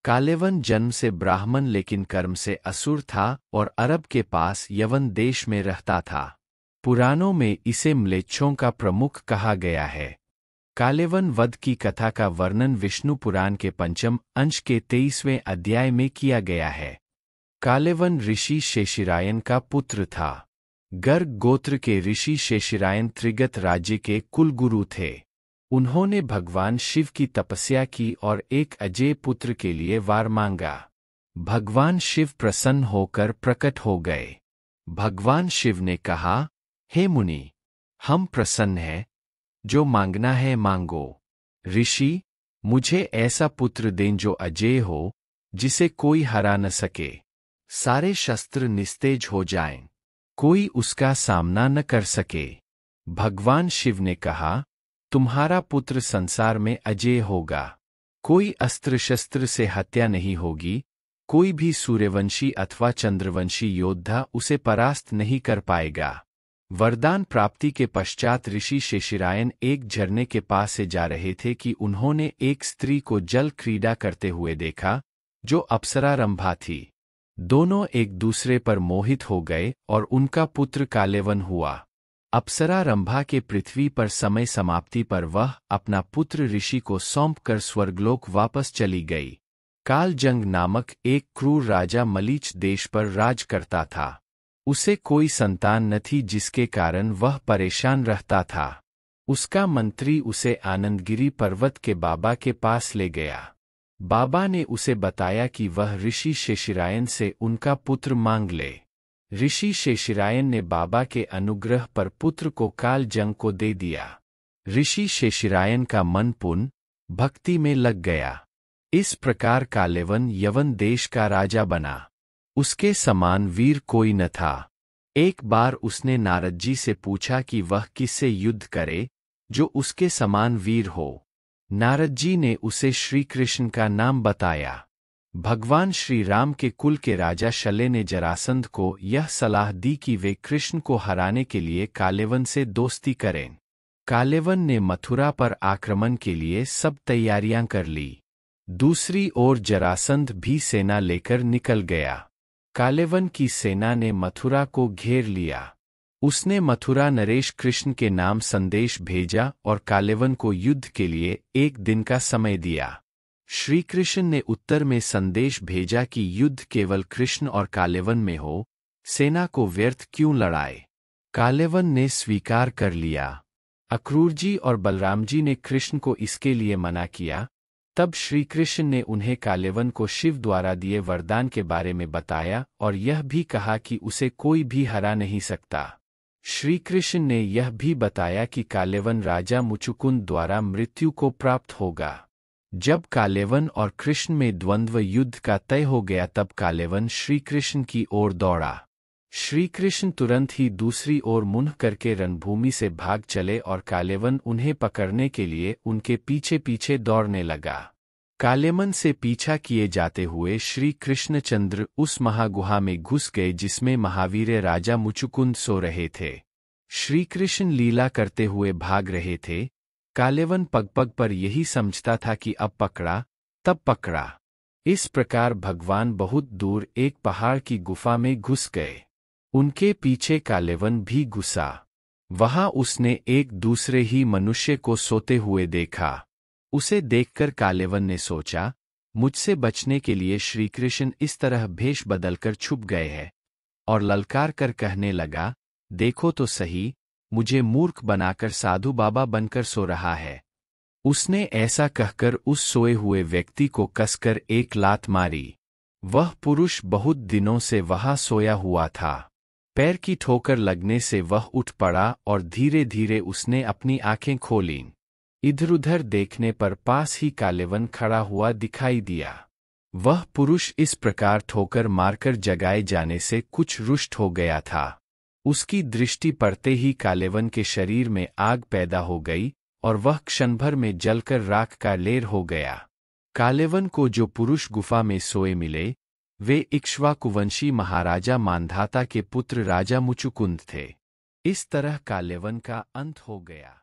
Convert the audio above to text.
कालेवन जन्म से ब्राह्मण लेकिन कर्म से असुर था और अरब के पास यवन देश में रहता था। पुराणों में इसे म्लेच्छों का प्रमुख कहा गया है। कालेवन वध की कथा का वर्णन विष्णु पुराण के पंचम अंश के 23वें अध्याय में किया गया है। कालेवन ऋषि शेषिरायन का पुत्र था। गर्ग गोत्र के ऋषि शेषिरायन त्रिगत राज्य के कुलगुरु थे। उन्होंने भगवान शिव की तपस्या की और एक अजेय पुत्र के लिए वर मांगा। भगवान शिव प्रसन्न होकर प्रकट हो गए। भगवान शिव ने कहा, हे मुनि, हम प्रसन्न हैं, जो मांगना है मांगो। ऋषि, मुझे ऐसा पुत्र दें जो अजेय हो, जिसे कोई हरा न सके। सारे शस्त्र निस्तेज हो जाएं, कोई उसका सामना न कर सके। भगवान शिव ने कहा, तुम्हारा पुत्र संसार में अजेय होगा। कोई अस्त्र शस्त्र से हत्या नहीं होगी, कोई भी सूर्यवंशी अथवा चंद्रवंशी योद्धा उसे परास्त नहीं कर पाएगा। वरदान प्राप्ति के पश्चात ऋषि शेषिरायन एक झरने के पास से जा रहे थे कि उन्होंने एक स्त्री को जल क्रीड़ा करते हुए देखा, जो अप्सरा रंभा थी। दोनों एक दूसरे पर मोहित हो गए और उनका पुत्र कालेवन हुआ। अप्सरा रंभा के पृथ्वी पर समय समाप्ति पर वह अपना पुत्र ऋषि को सौंपकर स्वर्गलोक वापस चली गई। कालजंग नामक एक क्रूर राजा मलीच देश पर राज करता था। उसे कोई संतान न थी, जिसके कारण वह परेशान रहता था। उसका मंत्री उसे आनंदगिरी पर्वत के बाबा के पास ले गया। बाबा ने उसे बताया कि वह ऋषि शेषिरायन से उनका पुत्र मांग ले। ऋषि शेषिरायन ने बाबा के अनुग्रह पर पुत्र को कालजंग को दे दिया। ऋषि शेषिरायन का मन पुण्य भक्ति में लग गया। इस प्रकार कालेवन यवन देश का राजा बना। उसके समान वीर कोई न था। एक बार उसने नारद जी से पूछा कि वह किससे युद्ध करे जो उसके समान वीर हो। नारद जी ने उसे श्री कृष्ण का नाम बताया। भगवान श्री राम के कुल के राजा शल्य ने जरासंध को यह सलाह दी कि वे कृष्ण को हराने के लिए कालेवन से दोस्ती करें। कालेवन ने मथुरा पर आक्रमण के लिए सब तैयारियां कर ली। दूसरी ओर जरासंध भी सेना लेकर निकल गया। कालेवन की सेना ने मथुरा को घेर लिया। उसने मथुरा नरेश कृष्ण के नाम संदेश भेजा और कालेवन को युद्ध के लिए 1 दिन का समय दिया। श्री कृष्ण ने उत्तर में संदेश भेजा कि युद्ध केवल कृष्ण और कालेवन में हो, सेना को व्यर्थ क्यों लड़ाए। कालेवन ने स्वीकार कर लिया। अक्रूर जी और बलराम जी ने कृष्ण को इसके लिए मना किया। तब श्री कृष्ण ने उन्हें कालेवन को शिव द्वारा दिए वरदान के बारे में बताया और यह भी कहा कि उसे कोई भी हरा नहीं सकता। श्री कृष्ण ने यह भी बताया कि कालेवन राजा मुचुकुंद द्वारा मृत्यु को प्राप्त होगा। जब कालेवन और कृष्ण में द्वंद्व युद्ध का तय हो गया, तब कालेवन श्री कृष्ण की ओर दौड़ा। श्री कृष्ण तुरंत ही दूसरी ओर मुंह करके रणभूमि से भाग चले और कालेवन उन्हें पकड़ने के लिए उनके पीछे पीछे दौड़ने लगा। कालेवन से पीछा किए जाते हुए श्री कृष्णचंद्र उस महागुहा में घुस गए जिसमें महावीर राजा मुचुकुंद सो रहे थे। श्री कृष्ण लीला करते हुए भाग रहे थे। कालेवन पग पग पर यही समझता था कि अब पकड़ा तब पकड़ा। इस प्रकार भगवान बहुत दूर एक पहाड़ की गुफा में घुस गए। उनके पीछे कालेवन भी घुसा। वहां उसने एक दूसरे ही मनुष्य को सोते हुए देखा। उसे देखकर कालेवन ने सोचा, मुझसे बचने के लिए श्री कृष्ण इस तरह भेष बदलकर छुप गए हैं, और ललकार कर कहने लगा, देखो तो सही, मुझे मूर्ख बनाकर साधु बाबा बनकर सो रहा है। उसने ऐसा कहकर उस सोए हुए व्यक्ति को कसकर एक लात मारी। वह पुरुष बहुत दिनों से वहां सोया हुआ था। पैर की ठोकर लगने से वह उठ पड़ा और धीरे धीरे उसने अपनी आंखें खोलीं। इधर उधर देखने पर पास ही कालेवन खड़ा हुआ दिखाई दिया। वह पुरुष इस प्रकार ठोकर मारकर जगाए जाने से कुछ रुष्ट हो गया था। उसकी दृष्टि पड़ते ही कालेवन के शरीर में आग पैदा हो गई और वह क्षण भर में जलकर राख का लेर हो गया। कालेवन को जो पुरुष गुफा में सोए मिले, वे इक्ष्वाकुवंशी महाराजा मांधाता के पुत्र राजा मुचुकुंद थे। इस तरह कालेवन का अंत हो गया।